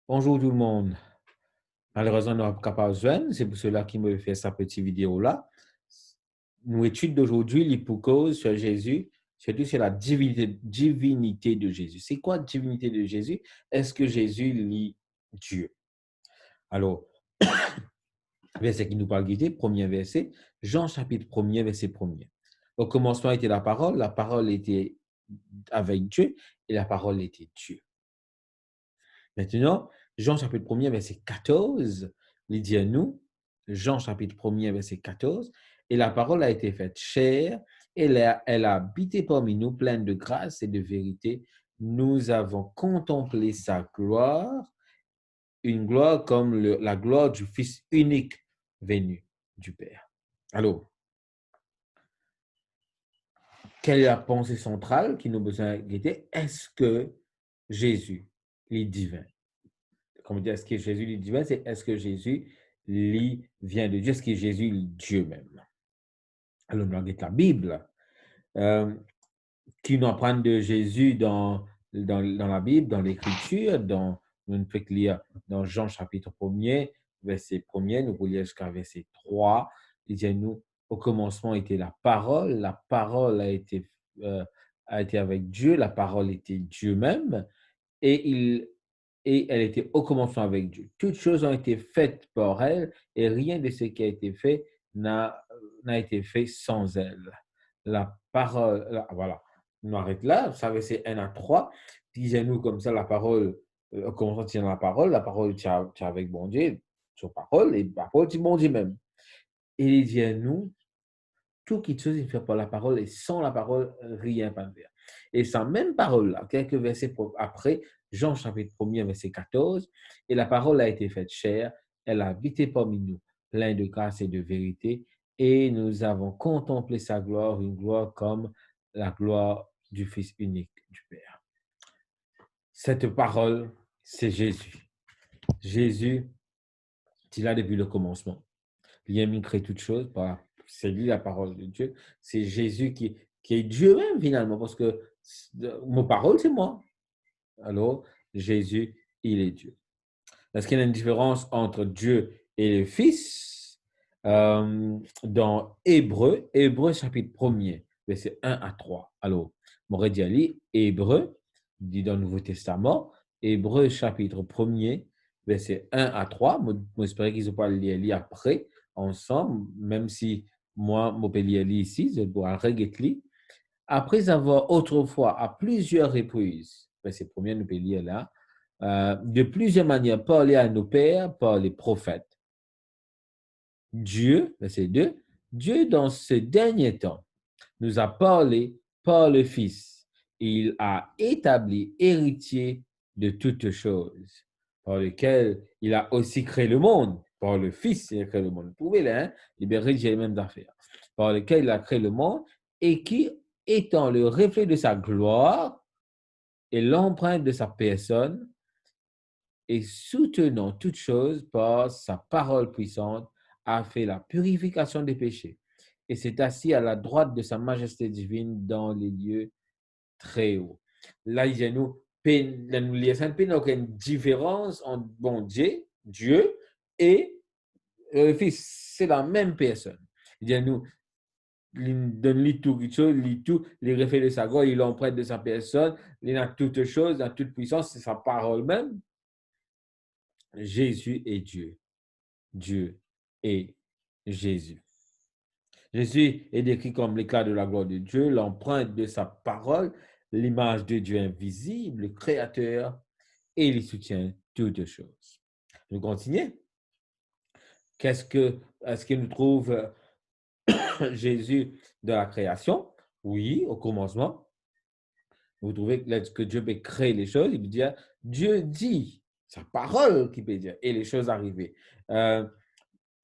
Bonjour tout le monde. Malheureusement, nous sommes pas capable de se joindre. C'est pour cela qu'il me fait sa petite vidéo-là. Nos études d'aujourd'hui, l'hypocause sur Jésus, surtout sur la divinité de Jésus. C'est quoi la divinité de Jésus? Est-ce que Jésus lit Dieu? Alors, verset qui nous parle guidé, premier verset, Jean chapitre 1er, verset 1er. Au commencement était la parole était avec Dieu et la parole était Dieu. Maintenant, Jean chapitre 1er, verset 14, il dit à nous, Jean chapitre 1er, verset 14, et la parole a été faite chair, et elle a habité parmi nous, pleine de grâce et de vérité. Nous avons contemplé sa gloire, une gloire comme la gloire du Fils unique venu du Père. Alors, quelle est la pensée centrale qui nous besoin guetter? Est-ce que Jésus est divin? Comme on dit, est-ce que Jésus est divin? C'est est-ce que Jésus vient de Dieu? Est-ce que Jésus est Dieu même? Alors, nous avons la Bible qui nous apprend de Jésus dans la Bible, dans l'Écriture, nous pouvons lire dans Jean chapitre 1er, verset 1er, nous pouvons lire jusqu'à verset 3. Il dit nous, au commencement était la parole a été avec Dieu, la parole était Dieu même, et elle était au commencement avec Dieu. Toutes choses ont été faites par elle et rien de ce qui a été fait n'a été fait sans elle. La parole, voilà, on arrête là, ça c'est 1 à 3. Disons-nous comme ça, la parole, au commencement tient la parole tient avec bon Dieu, sa parole, et la parole tient bon Dieu même. Et il dit à nous, tout qui chose est fait par la parole et sans la parole, rien pas de faire. Et sans même parole-là, quelques versets après, Jean chapitre 1er, verset 14, et la parole a été faite chair, elle a habité parmi nous, plein de grâce et de vérité, et nous avons contemplé sa gloire, une gloire comme la gloire du Fils unique du Père. Cette parole, c'est Jésus. Jésus, il a depuis le commencement. Il a créé toutes choses, c'est lui la parole de Dieu. C'est Jésus qui est Dieu même finalement, parce que mon parole, c'est moi. Alors, Jésus, il est Dieu. Est-ce qu'il y a une différence entre Dieu et le Fils? Dans Hébreu chapitre 1er, verset 1 à 3. Alors, m'aurait dit Ali, Hébreu, dit dans le Nouveau Testament, Hébreu chapitre 1er, verset 1 à 3. J'espère qu'ils ne pas lire après, ensemble, même si moi, je peux lire ici, je dois regarder. Après avoir autrefois, à plusieurs reprises, verset 1er, nous pouvons lire là, de plusieurs manières parlé à nos pères par les prophètes. Dieu, verset 2, Dieu dans ce dernier temps nous a parlé par le Fils. Il a établi héritier de toutes choses, par lequel il a aussi créé le monde. Par le Fils, il a créé le monde. Vous pouvez là, libérer les mêmes affaires. Par lequel il a créé le monde et qui, étant le reflet de sa gloire et l'empreinte de sa personne, et soutenant toutes choses par sa parole puissante, a fait la purification des péchés et s'est assis à la droite de sa majesté divine dans les lieux très hauts. Là, il y a aucune différence entre bon Dieu et le Fils. C'est la même personne. Il y a nous, donne-lui tout, les reflets de sa gloire, il l'emprunte de sa personne, il a toutes choses, il a toute puissance, c'est sa parole même. Jésus est Dieu. Dieu est Jésus. Jésus est décrit comme l'éclat de la gloire de Dieu, l'empreinte de sa parole, l'image de Dieu invisible, le Créateur, et il soutient toutes choses. Nous continuons. Est-ce que nous trouve Jésus de la création? Oui, au commencement. Vous trouvez que Dieu peut créer les choses, il veut dire Dieu dit, sa parole qui peut dire, et les choses arrivent.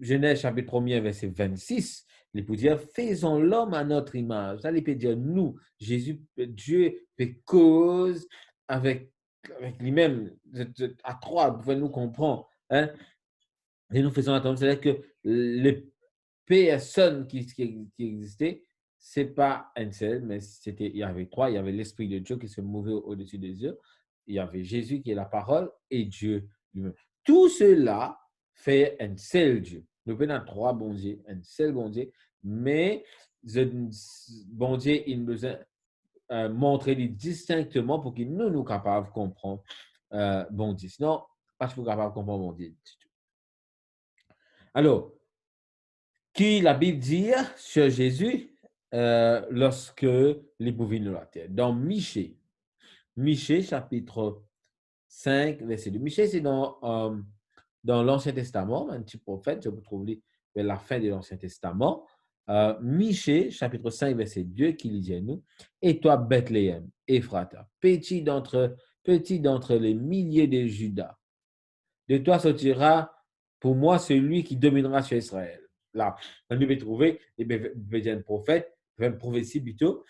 Genèse chapitre 1er, verset 26, il peut dire faisons l'homme à notre image. Ça, il peut dire nous, Dieu fait cause avec lui-même, à trois, vous pouvez nous comprendre. Hein? Et nous faisons attention, c'est-à-dire que les personnes qui existaient, c'est pas un seul, mais il y avait trois. Il y avait l'Esprit de Dieu qui se mouvait au-dessus des yeux. Il y avait Jésus qui est la parole et Dieu lui-même. Tout cela fait un seul Dieu. Nous venons trois bons dieux, un seul bon Dieu, mais le bon Dieu, il nous a montré distinctement pour qu'il nous nous capables de comprendre bon Dieu. Sinon, pas si vous capable de comprendre bon Dieu. Alors, qui la Bible dit sur Jésus lorsque les bovins de la terre. Dans Michée chapitre 5, verset 2. Michée, c'est dans l'Ancien Testament, un petit prophète, je vous trouve vers la fin de l'Ancien Testament. Michée, chapitre 5, verset 2, qui dit à nous, et toi, Bethléem, Ephrata, petit d'entre les milliers de Judas, de toi sortira pour moi celui qui dominera sur Israël. Là, on devait trouver un prophète, une prophétie plutôt,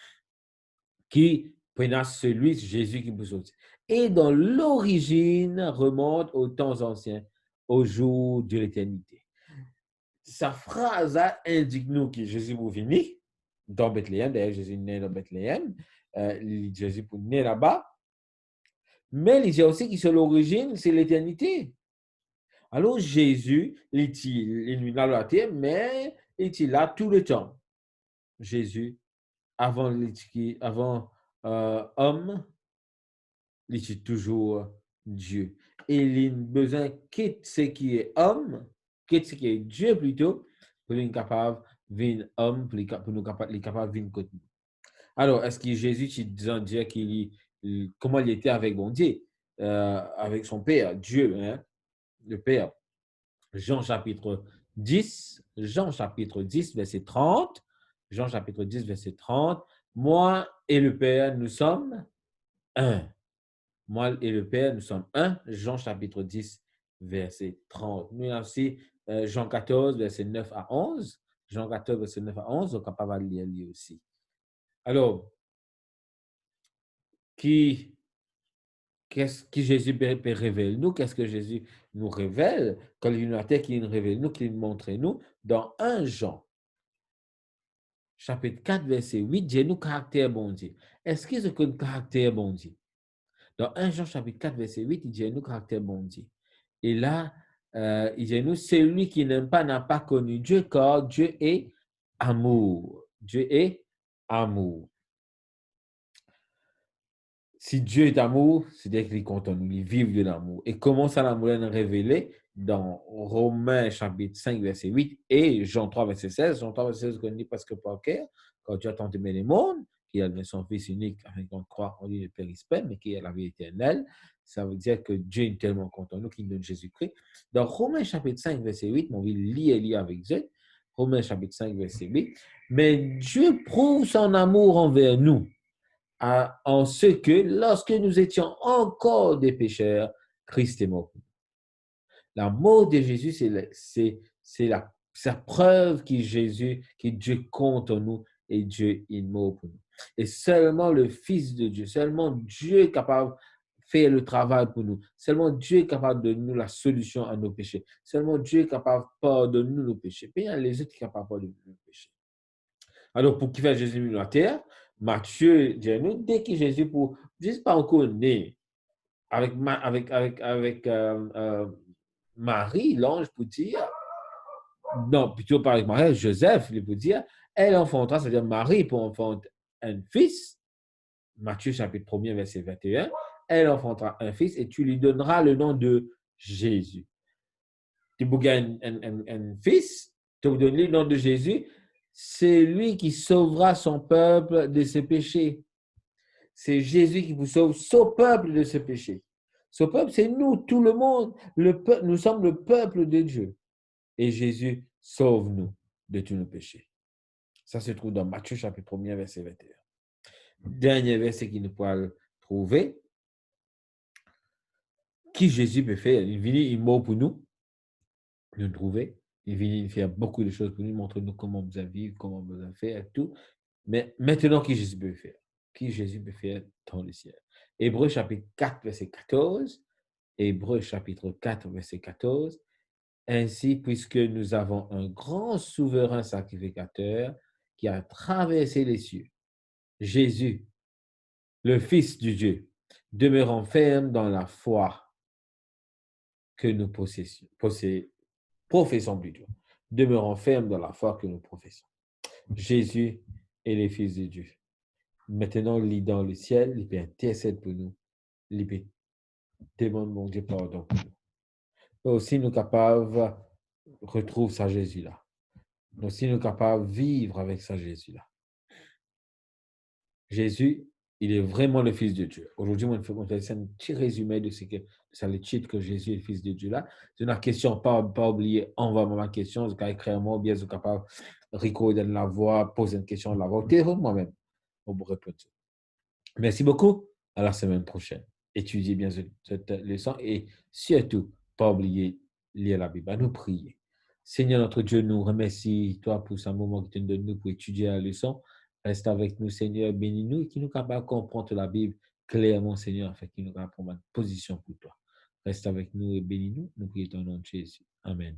qui prenait celui, Jésus qui vous sortit. Et dans l'origine remonte aux temps anciens, au jour de l'éternité. Sa phrase indique-nous que Jésus vous venir dans Bethléem, d'ailleurs Jésus est né dans Bethléem, Jésus est né là-bas, mais il dit aussi que c'est l'origine, c'est l'éternité. Alors Jésus, il est là la terre, mais il est là tout le temps. Jésus, avant homme, il est toujours Dieu. Et il a besoin quitte ce qui est homme, quitte ce qui est Dieu plutôt, pour être capable de venir homme, pour nous capable de venir côté nous. Alors, est-ce que Jésus, tu disais dire comment il était avec bon Dieu, avec son Père, Dieu, hein, le Père? Jean chapitre 10, verset 30. Jean chapitre 10, verset 30. Moi et le Père, nous sommes un. Moi et le Père, nous sommes un. Jean chapitre 10, verset 30. Nous avons aussi Jean 14, verset 9 à 11. Jean 14, verset 9 à 11, donc on va lire lui aussi. Alors, qu'est-ce que Jésus peut révéler nous? Qu'est-ce que Jésus nous révèle? Quand il nous a qu'il nous révèle nous, qu'il nous montre nous, dans 1 Jean, chapitre 4, verset 8, Dieu nous caractère bon Dieu. Est-ce que c'est le caractère bon Dieu? Dans 1 Jean, chapitre 4, verset 8, il dit nous caractère bon Dieu. Et là, il dit nous, celui qui n'aime pas n'a pas connu Dieu, car Dieu est amour. Dieu est amour. Si Dieu est amour, c'est-à-dire qu'il est content, il vit de l'amour. Et comment ça l'amour est révélé dans Romains chapitre 5, verset 8 et Jean 3, verset 16. Jean 3, verset 16, qu'on dit parce que par cœur, quand Dieu a tant aimé le monde, qu'il a donné son Fils unique afin qu'on croit en lui le périspect, mais qu'il a la vie éternelle. Ça veut dire que Dieu est tellement content nous qu'il donne Jésus-Christ. Dans Romains chapitre 5, verset 8, on va lire avec Dieu. Romains chapitre 5, verset 8. Mais Dieu prouve son amour envers nous en ce que, lorsque nous étions encore des pécheurs, Christ est mort. La mort de Jésus, c'est sa preuve que Dieu compte en nous et Dieu est mort pour nous. Et seulement le Fils de Dieu, seulement Dieu est capable de faire le travail pour nous. Seulement Dieu est capable de donner nous la solution à nos péchés. Seulement Dieu est capable de pardonner nos péchés. Puis il y a les autres qui sont capables de pardonner nos péchés. Alors, pour qui fait Jésus sur la terre, Matthieu dit à nous, dès que Jésus, juste pas encore né, avec Marie, l'ange, pour dire, non, plutôt pas avec Marie, Joseph, il peut dire, elle enfantera, c'est-à-dire Marie pour enfanter un fils, Matthieu chapitre 1er, verset 21, elle enfantera un fils et tu lui donneras le nom de Jésus. Tu peux gagner un fils, tu lui donnes le nom de Jésus, c'est lui qui sauvera son peuple de ses péchés. C'est Jésus qui vous sauve, son peuple de ses péchés. Ce peuple, c'est nous, tout le monde. Nous sommes le peuple de Dieu. Et Jésus sauve-nous de tous nos péchés. Ça se trouve dans Matthieu chapitre 1, verset 21. Dernier verset qu'il nous pourra trouver. Qui Jésus peut faire? Il vient, il mort pour nous. Nous trouver. Il vient faire beaucoup de choses pour nous, montrer nous comment vous avez vécu, comment vous avez fait et tout. Mais maintenant, qui Jésus peut faire? Qui Jésus peut faire dans le ciel? Hébreux chapitre 4, verset 14. Hébreux chapitre 4, verset 14. Ainsi, puisque nous avons un grand souverain sacrificateur qui a traversé les cieux, Jésus, le Fils du Dieu, demeurant ferme dans la foi, que nous professons plutôt. Demeurons fermes dans la foi que nous professons. Jésus est le Fils de Dieu. Maintenant, lit dans le ciel, il peut intercède pour nous. Il peut demander mon Dieu pardon pour nous. Mais aussi, nous capables de retrouver ça Jésus-là. Nous aussi, nous capables de vivre avec ça Jésus-là. Jésus, il est vraiment le Fils de Dieu. Aujourd'hui, on fait un petit résumé de ce que c'est le titre que Jésus est le Fils de Dieu là. C'est une question, pas oublier, envoie ma question, je vais écrire moi, bien sûr capable de recorder la voix, poser une question de la voix, moi-même, pour vous répondre. Merci beaucoup. À la semaine prochaine. Étudiez bien cette leçon et surtout, pas oublier lire la Bible. À nous prier. Seigneur notre Dieu, nous remercie toi pour ce moment que tu nous donnes pour étudier la leçon. Reste avec nous, Seigneur, bénis-nous et qui nous capable de comprendre la Bible clairement, Seigneur, afin qu'il nous capable prendre une position pour toi. Reste avec nous et bénis-nous. Nous prions ton nom de Jésus. Amen.